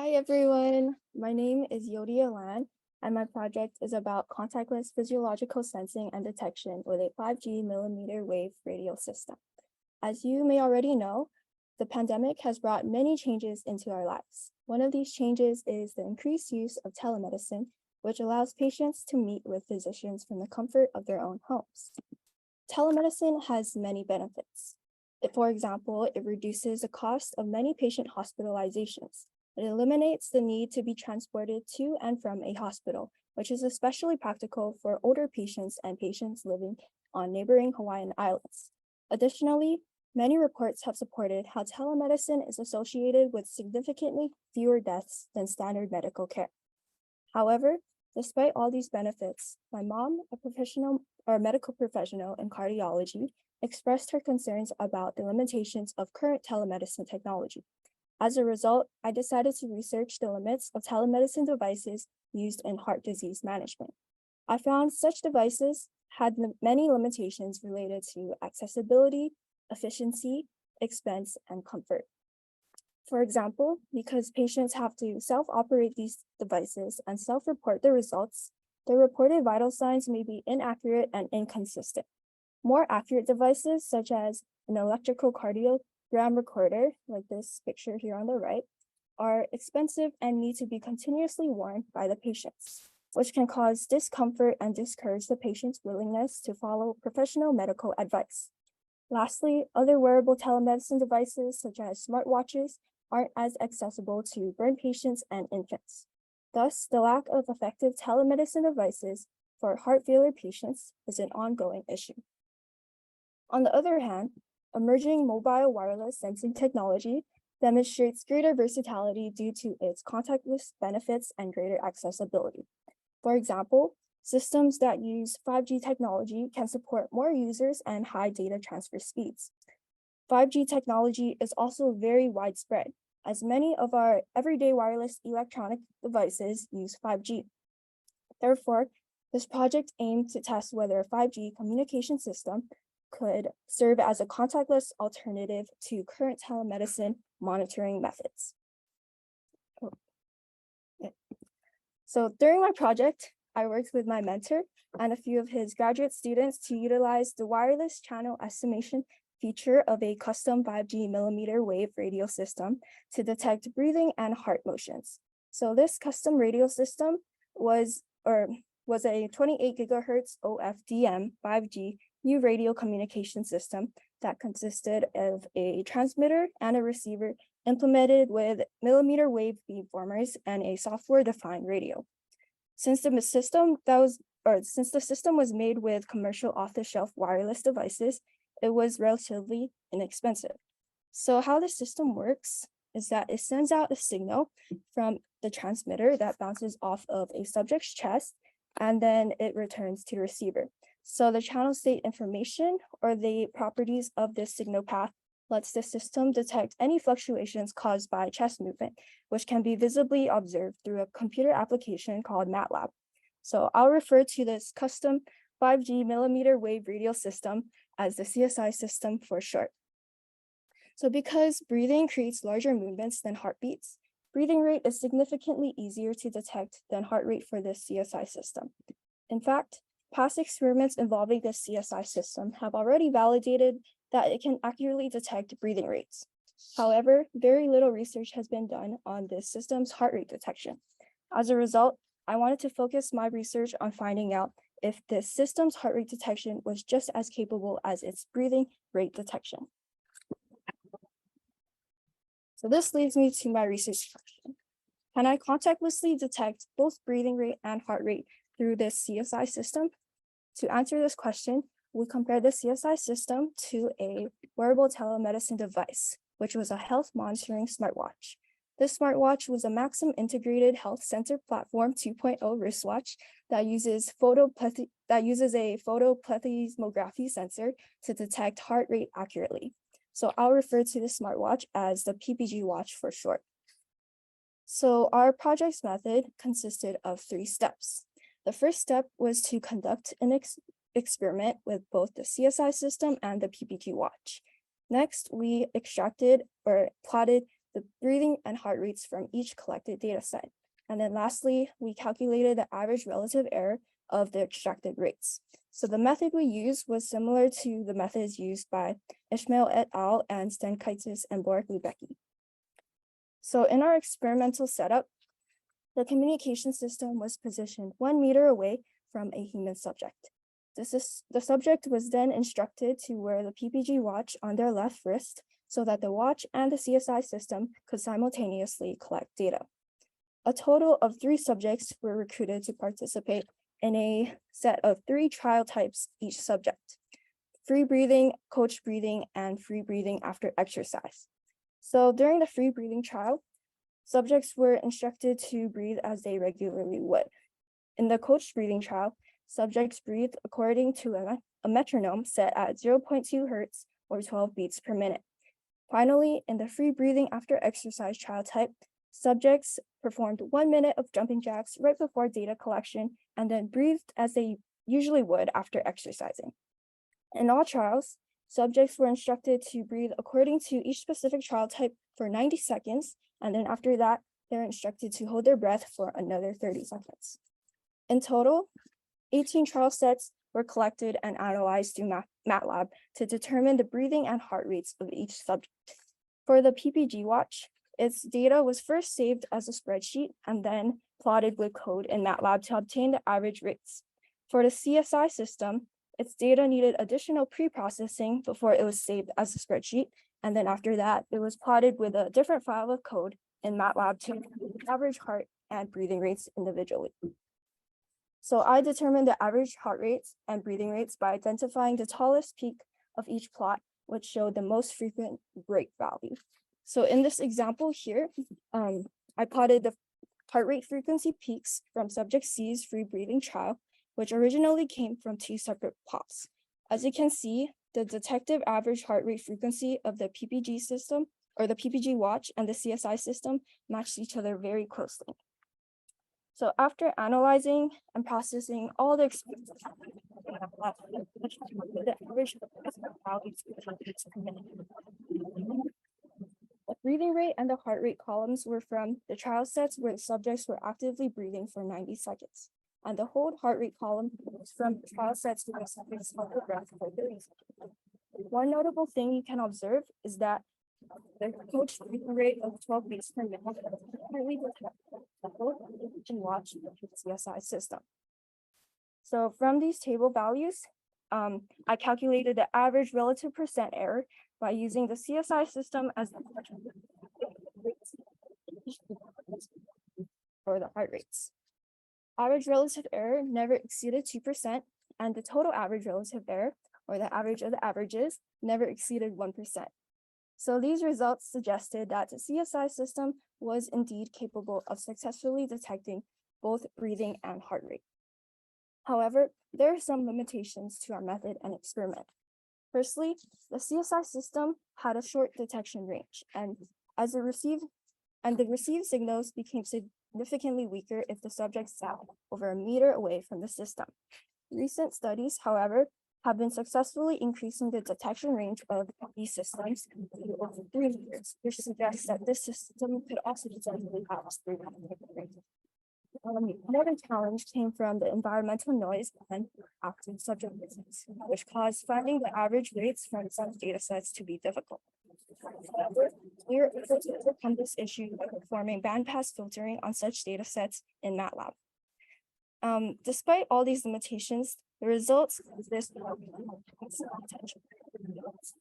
Hi everyone, my name is Euodia, and my project is about contactless physiological sensing and detection with a 5G millimeter wave radio system. As you may already know, the pandemic has brought many changes into our lives. One of these changes is the increased use of telemedicine, which allows patients to meet with physicians from the comfort of their own homes. Telemedicine has many benefits. For example, it reduces the cost of many patient hospitalizations. It eliminates the need to be transported to and from a hospital, which is especially practical for older patients and patients living on neighboring Hawaiian islands. Additionally, many reports have supported how telemedicine is associated with significantly fewer deaths than standard medical care. However, despite all these benefits, my mom, a medical professional in cardiology, expressed her concerns about the limitations of current telemedicine technology. As a result, I decided to research the limits of telemedicine devices used in heart disease management. I found such devices had many limitations related to accessibility, efficiency, expense, and comfort. For example, because patients have to self-operate these devices and self-report the results, the reported vital signs may be inaccurate and inconsistent. More accurate devices, such as an electrocardiogram recorder, like this picture here on the right, are expensive and need to be continuously worn by the patients, which can cause discomfort and discourage the patient's willingness to follow professional medical advice. Lastly, other wearable telemedicine devices, such as smartwatches, aren't as accessible to burn patients and infants. Thus, the lack of effective telemedicine devices for heart failure patients is an ongoing issue. On the other hand, emerging mobile wireless sensing technology demonstrates greater versatility due to its contactless benefits and greater accessibility. For example, systems that use 5G technology can support more users and high data transfer speeds. 5G technology is also very widespread, as many of our everyday wireless electronic devices use 5G. Therefore, this project aimed to test whether a 5G communication system could serve as a contactless alternative to current telemedicine monitoring methods. So during my project, I worked with my mentor and a few of his graduate students to utilize the wireless channel estimation feature of a custom 5G millimeter wave radio system to detect breathing and heart motions. So this custom radio system was a 28 gigahertz OFDM 5G new radio communication system that consisted of a transmitter and a receiver implemented with millimeter wave beamformers and a software-defined radio. Since the system was made with commercial off-the-shelf wireless devices, it was relatively inexpensive. So how the system works is that it sends out a signal from the transmitter that bounces off of a subject's chest, and then it returns to the receiver. So the channel state information or the properties of this signal path lets the system detect any fluctuations caused by chest movement, which can be visibly observed through a computer application called MATLAB. So I'll refer to this custom 5G millimeter wave radio system as the CSI system for short. So because breathing creates larger movements than heartbeats, breathing rate is significantly easier to detect than heart rate for this CSI system. In fact, past experiments involving this CSI system have already validated that it can accurately detect breathing rates. However, very little research has been done on this system's heart rate detection. As a result, I wanted to focus my research on finding out if this system's heart rate detection was just as capable as its breathing rate detection. So this leads me to my research question. Can I contactlessly detect both breathing rate and heart rate through this CSI system? To answer this question, we compared the CSI system to a wearable telemedicine device, which was a health monitoring smartwatch. This smartwatch was a Maxim Integrated Health Sensor Platform 2.0 wristwatch that uses a photoplethysmography sensor to detect heart rate accurately. So I'll refer to the smartwatch as the PPG watch for short. So our project's method consisted of 3 steps. The first step was to conduct an experiment with both the CSI system and the PPG watch. Next, we extracted or plotted the breathing and heart rates from each collected data set. And then lastly, we calculated the average relative error of the extracted rates. So the method we used was similar to the methods used by Ishmael et al. And Stankaitis and Borek-Lubecki. So in our experimental setup, the communication system was positioned 1 meter away from a human subject. The subject was then instructed to wear the PPG watch on their left wrist so that the watch and the CSI system could simultaneously collect data. A total of 3 subjects were recruited to participate in a set of 3 trial types each subject: free breathing, coached breathing, and free breathing after exercise. So during the free breathing trial, subjects were instructed to breathe as they regularly would. In the coached breathing trial, subjects breathed according to a metronome set at 0.2 hertz or 12 beats per minute. Finally, in the free breathing after exercise trial type, subjects performed 1 minute of jumping jacks right before data collection and then breathed as they usually would after exercising. In all trials, subjects were instructed to breathe according to each specific trial type for 90 seconds, and then after that, they're instructed to hold their breath for another 30 seconds. In total, 18 trial sets were collected and analyzed through MATLAB to determine the breathing and heart rates of each subject. For the PPG watch, its data was first saved as a spreadsheet and then plotted with code in MATLAB to obtain the average rates. For the CSI system, its data needed additional pre-processing before it was saved as a spreadsheet, and then after that, it was plotted with a different file of code in MATLAB to average heart and breathing rates individually. So I determined the average heart rates and breathing rates by identifying the tallest peak of each plot, which showed the most frequent break value. So in this example here, I plotted the heart rate frequency peaks from subject C's free breathing trial, which originally came from 2 separate plots. As you can see, the detective average heart rate frequency of the PPG system, or the PPG watch, and the CSI system matched each other very closely. So after analyzing and processing all the experiences, the average values. The breathing rate and the heart rate columns were from the trial sets where the subjects were actively breathing for 90 seconds. And the hold heart rate column was from the trial sets where the subjects held their breath for 30 seconds. One notable thing you can observe is that the coached breathing rate of 12 beats per minute currently detected the whole watch in the CSI system. So from these table values, I calculated the average relative percent error by using the CSI system as the for the heart rates. Average relative error never exceeded 2%, and the total average relative error, or the average of the averages, never exceeded 1%. So these results suggested that the CSI system was indeed capable of successfully detecting both breathing and heart rate. However, there are some limitations to our method and experiment. Firstly, the CSI system had a short detection range, and the received signals became significantly weaker if the subject sat over a meter away from the system. Recent studies, however, have been successfully increasing the detection range of these systems to over 3 meters, which suggests that this system could also potentially have a 3 meter range. Another challenge came from the environmental noise and active subject visits, which caused finding the average rates from some data sets to be difficult. However, we were able to overcome this issue by performing bandpass filtering on such data sets in MATLAB. Despite all these limitations, the results of this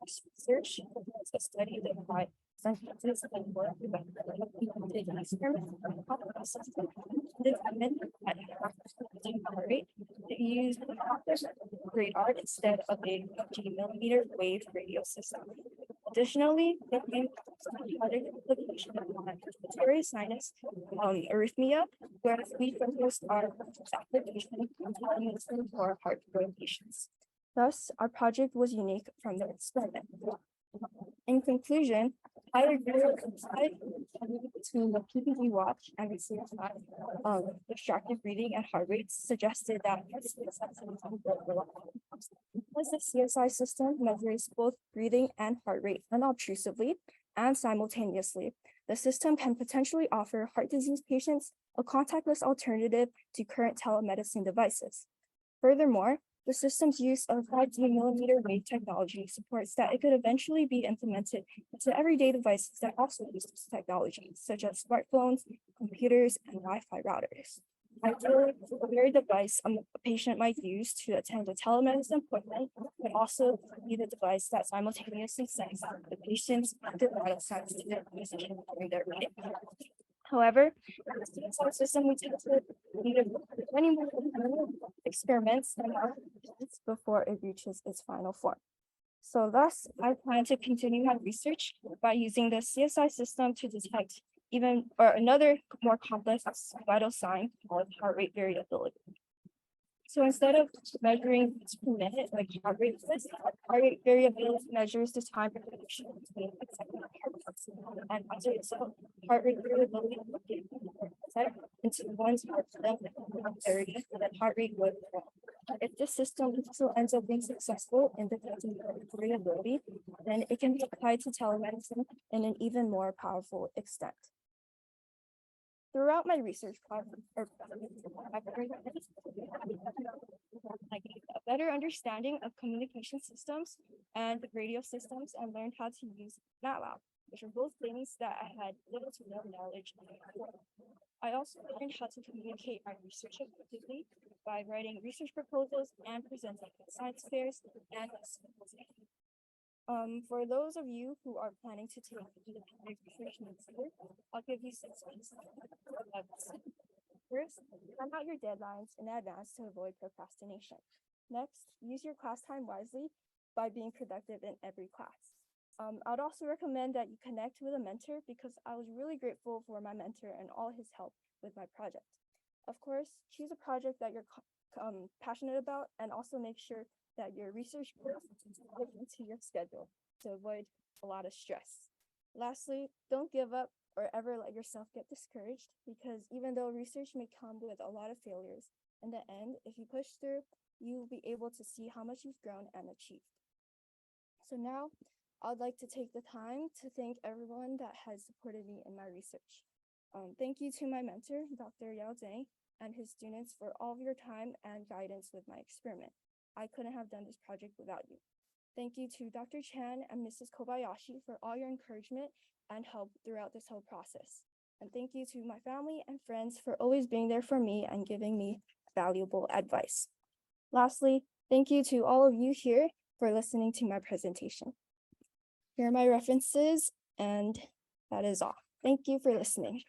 research was a study that by scientists and work did an experiment to use great art instead of a 50 millimeter wave radio system. Additionally, the implication of respiratory sinus arrhythmia, whereas we focused our application on for heart failure patients. Thus, our project was unique from the experiment. In conclusion, I agree between the PPG watch and the CSI extractive breathing and heart rates suggested that because the CSI system measures both breathing and heart rate unobtrusively and simultaneously, the system can potentially offer heart disease patients a contactless alternative to current telemedicine devices. Furthermore, the system's use of 5G millimeter wave technology supports that it could eventually be implemented into everyday devices that also use this technology, such as smartphones, computers, and Wi-Fi routers. Ideally, the very device a patient might use to attend a telemedicine appointment could also be the device that simultaneously sends the patient's active vital signs to their physician during their meeting. However, the system we tested needed many more experiments and modifications before it reaches its final form. So thus, I plan to continue my research by using the CSI system to detect another more complex vital sign called heart rate variability. So instead of measuring beats per minute like heart rate does, heart rate variability measures the time relation between and as a result, heart rate variability will be set into one's heart area that heart rate would grow. If this system also ends up being successful in detecting heart rate variability, then it can be applied to telemedicine in an even more powerful extent. Throughout my research project, I gained a better understanding of communication systems and radio systems and learned how to use MATLAB, which are both things that I had little to no knowledge of before. I also learned how to communicate my research effectively by writing research proposals and presenting at science fairs and Symposium. For those of you who are planning to take independent research next year, I'll give you 6 weeks. First, plan out your deadlines in advance to avoid procrastination. Next, use your class time wisely by being productive in every class. I'd also recommend that you connect with a mentor because I was really grateful for my mentor and all his help with my project. Of course, choose a project that you're passionate about and also make sure that your research is into your schedule to avoid a lot of stress. Lastly, don't give up or ever let yourself get discouraged because even though research may come with a lot of failures, in the end, if you push through, you will be able to see how much you've grown and achieved. So now, I'd like to take the time to thank everyone that has supported me in my research. Thank you to my mentor, Dr. Yao Zhang, and his students for all of your time and guidance with my experiment. I couldn't have done this project without you. Thank you to Dr. Chan and Mrs. Kobayashi for all your encouragement and help throughout this whole process. And thank you to my family and friends for always being there for me and giving me valuable advice. Lastly, thank you to all of you here for listening to my presentation. Here are my references, and that is all. Thank you for listening.